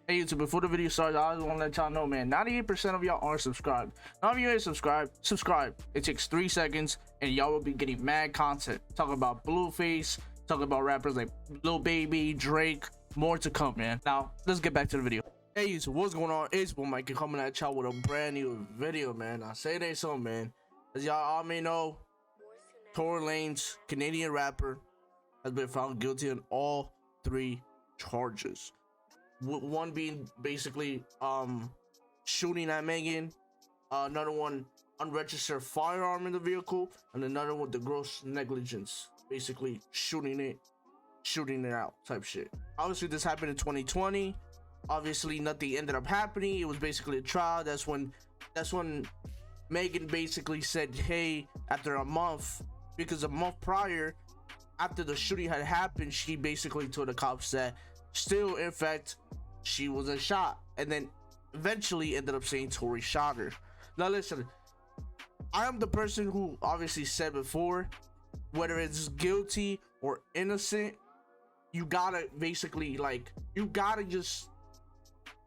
Hey YouTube, before the video starts, I just want to let y'all know, man, 98% of y'all aren't subscribed. Now if you ain't subscribe. It takes 3 seconds and y'all will be getting mad content. Talking about Blueface, talking about rappers like Lil Baby, Drake, more to come, man. Now, let's get back to the video. Hey YouTube, what's going on? It's Mike coming at y'all with a brand new video, man. I say it ain't so, man. As y'all all may know, Tory Lanez, Canadian rapper, has been found guilty on all 3 charges. One being basically shooting at Megan, another one unregistered firearm in the vehicle, and another one the gross negligence, basically shooting it out type shit. Obviously this happened in 2020. Obviously nothing ended up happening. It was basically a trial. That's when Megan basically said, hey, after a month, because a month prior, after the shooting had happened, she basically told the cops that still, in fact, she wasn't shot, and then eventually ended up saying Tory shot her. Now listen, I am the person who obviously said before, whether it's guilty or innocent, you gotta basically, like, you gotta just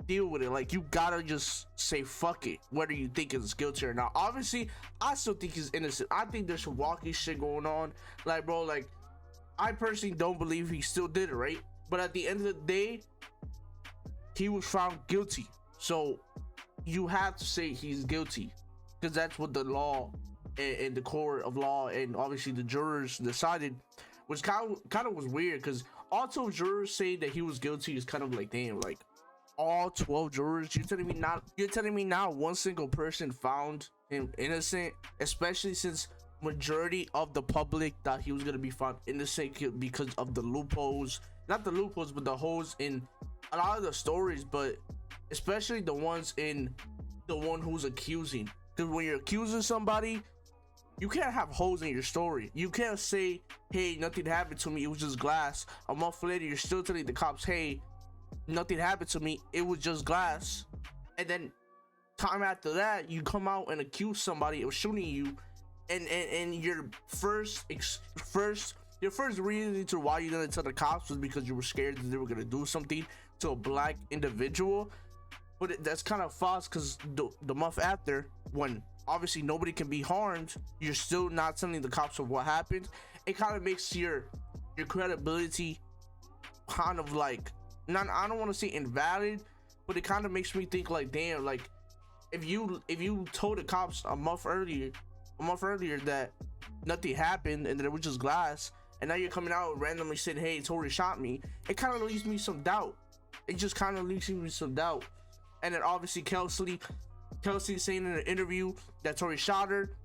deal with it. Like, you gotta just say fuck it, whether you think it's guilty or not. Obviously I still think he's innocent. I think there's some wacky shit going on, like, bro, like, I personally don't believe he still did it, right? But at the end of the day, he was found guilty, so you have to say he's guilty, because that's what the law and the court of law and obviously the jurors decided, which kind of was weird, because also jurors say that he was guilty is kind of like, damn, like all 12 jurors, you're telling me now one single person found him innocent, especially since majority of the public thought he was going to be found innocent because of the loopholes, not the loopholes, but the holes in a lot of the stories, but especially the ones in the one who's accusing. Because when you're accusing somebody, you can't have holes in your story. You can't say, hey, nothing happened to me, it was just glass. A month later, you're still telling the cops, hey, nothing happened to me, it was just glass. And then time after that, you come out and accuse somebody of shooting you, and your first reason to why you didn't tell the cops was because you were scared that they were gonna do something to a black individual. But that's kind of false, because the month after, when obviously nobody can be harmed, you're still not telling the cops of what happened. It kind of makes your credibility kind of like, not, I don't want to say invalid, but it kind of makes me think like, damn, like if you told the cops a month earlier that nothing happened and that it was just glass, and now you're coming out and randomly saying, hey, Tory shot me, it kind of leaves me some doubt. It just kind of leaves me some doubt. And then obviously Kelsey saying in an interview that Tory shot her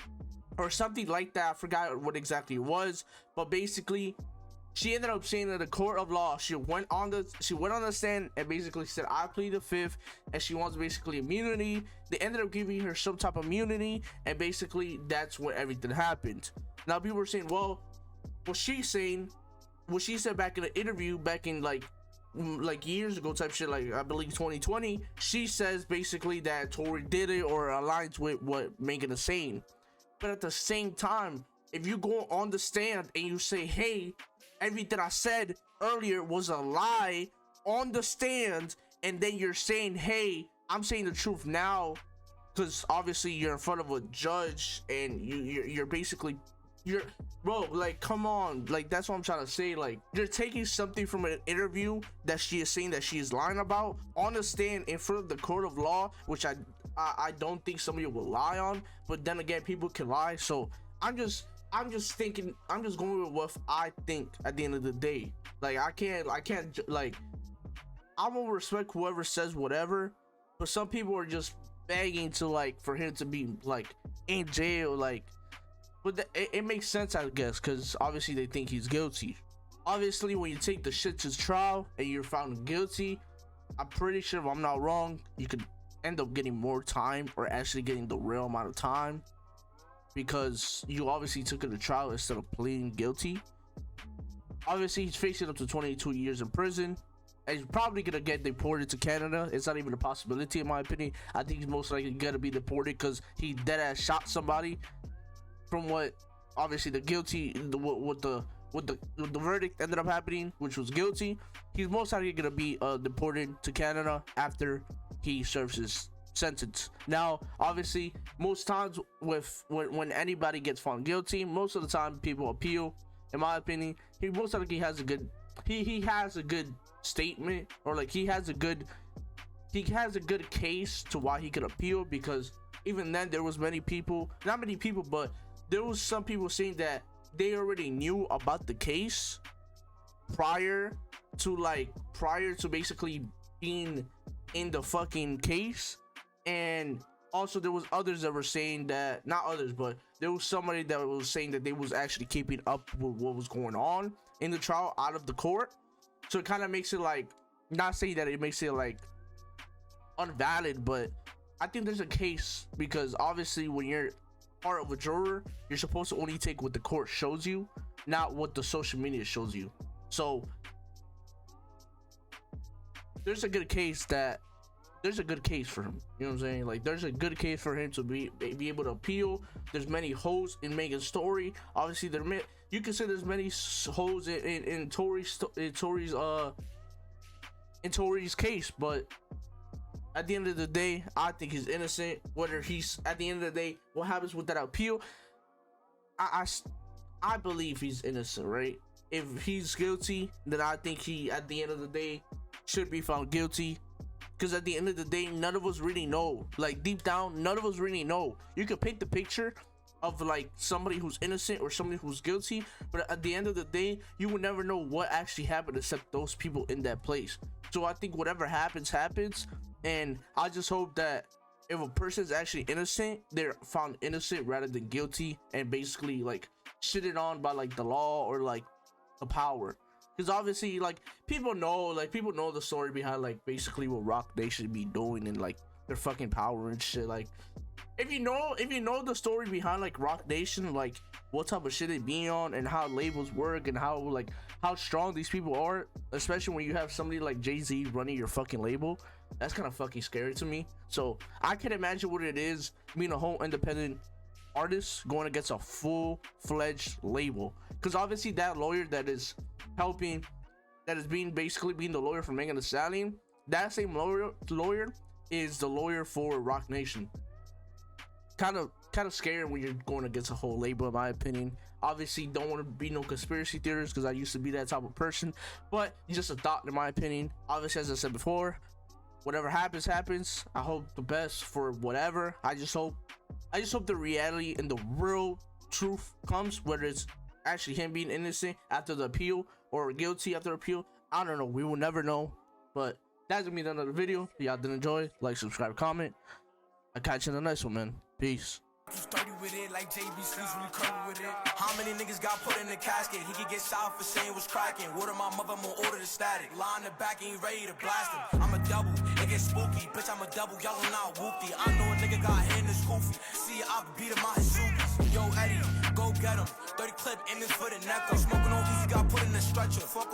or something like that. I forgot what exactly it was, but basically she ended up saying in the court of law, she went on the stand and basically said, I plead the fifth, and she wants basically immunity. They ended up giving her some type of immunity, and basically that's when everything happened. Now people were saying, well, what she said back in the interview back in like years ago type shit, like I believe 2020, she says basically that Tory did it or aligns with what Megan is saying. But at the same time, if you go on the stand and you say, hey, everything I said earlier was a lie on the stand, and then you're saying, hey, I'm saying the truth now, because obviously you're in front of a judge and you're basically, bro, like, come on, like, that's what I'm trying to say. Like, you're taking something from an interview that she is saying that she is lying about on the stand in front of the court of law, which I don't think somebody will lie on, but then again, people can lie. So I'm just thinking, I'm just going with what I think at the end of the day. Like, I can't, like, I will respect whoever says whatever, but some people are just begging to, like, for him to be, like, in jail, like, but it makes sense, I guess, because obviously they think he's guilty. Obviously, when you take the shit to trial and you're found guilty, I'm pretty sure, if I'm not wrong, you could end up getting more time, or actually getting the real amount of time, because you obviously took it to trial instead of pleading guilty. Obviously he's facing up to 22 years in prison, and he's probably gonna get deported to Canada. It's not even a possibility, in my opinion. I think he's most likely gonna be deported because he dead ass shot somebody. From what obviously the guilty, what with the verdict ended up happening, which was guilty, he's most likely gonna be deported to Canada after he serves his sentence. Now, obviously, most times when anybody gets found guilty, most of the time people appeal. In my opinion, he most likely has a good he has a good statement, or like he has a good case to why he could appeal, because even then there was not many people, but there was some people saying that they already knew about the case prior to basically being in the fucking case. And also there was others that were saying that, not others, but there was somebody that was saying that they was actually keeping up with what was going on in the trial out of the court. So it kind of makes it like, not saying that it makes it like unvalid, but I think there's a case, because obviously when you're part of a juror, you're supposed to only take what the court shows you, not what the social media shows you. So there's a good case for him, you know what I'm saying? Like, there's a good case for him to be able to appeal. There's many holes in Megan's story. Obviously you can say there's many holes in Tory's case, but at the end of the day, I think he's innocent. Whether he's, at the end of the day, what happens with that appeal, I believe he's innocent, right? If he's guilty, then I think he, at the end of the day, should be found guilty. Because at the end of the day, none of us really know. Like, deep down, none of us really know. You could paint the picture of like somebody who's innocent or somebody who's guilty, but at the end of the day, you will never know what actually happened except those people in that place. So I think whatever happens, and I just hope that if a person's actually innocent, they're found innocent rather than guilty, and basically like shitted on by like the law or like the power. Because obviously, like, people know the story behind like basically what Rock Nation be doing and like their fucking power and shit. Like, if you know the story behind like Rock Nation, like what type of shit it be on and how labels work and how strong these people are, especially when you have somebody like Jay-Z running your fucking label, that's kind of fucking scary to me. So I can imagine what it is being a whole independent artist going against a full-fledged label, because obviously that lawyer that is basically being the lawyer for Megan Thee Stallion, that same lawyer is the lawyer for Rock Nation. Kind of scary when you're going against a whole label, in my opinion. Obviously, don't want to be no conspiracy theorist, because I used to be that type of person, but just a thought in my opinion. Obviously, as I said before, whatever happens. I hope the best for whatever. I just hope the reality and the real truth comes, whether it's actually him being innocent after the appeal or guilty after appeal. I don't know, we will never know. But that's gonna be another video. If y'all did enjoy, like, subscribe, comment. I'll catch you in the next one, man. Peace. Sturdy with it, like JB sleeves when you come with it. How many niggas got put in the casket? He could get shot for saying what's cracking. Water my mother, I'm gonna order the static. Lie in the back, ain't ready to blast him. I'm a double, it gets spooky. Bitch, I'm a double, y'all are not whoopty. I know a nigga got hit in his goofy. See, I beat him out his zoomies. Yo, Eddie, go get him. 30 clip in this for the neck. Smoking on these, got put in the stretcher. Fuck all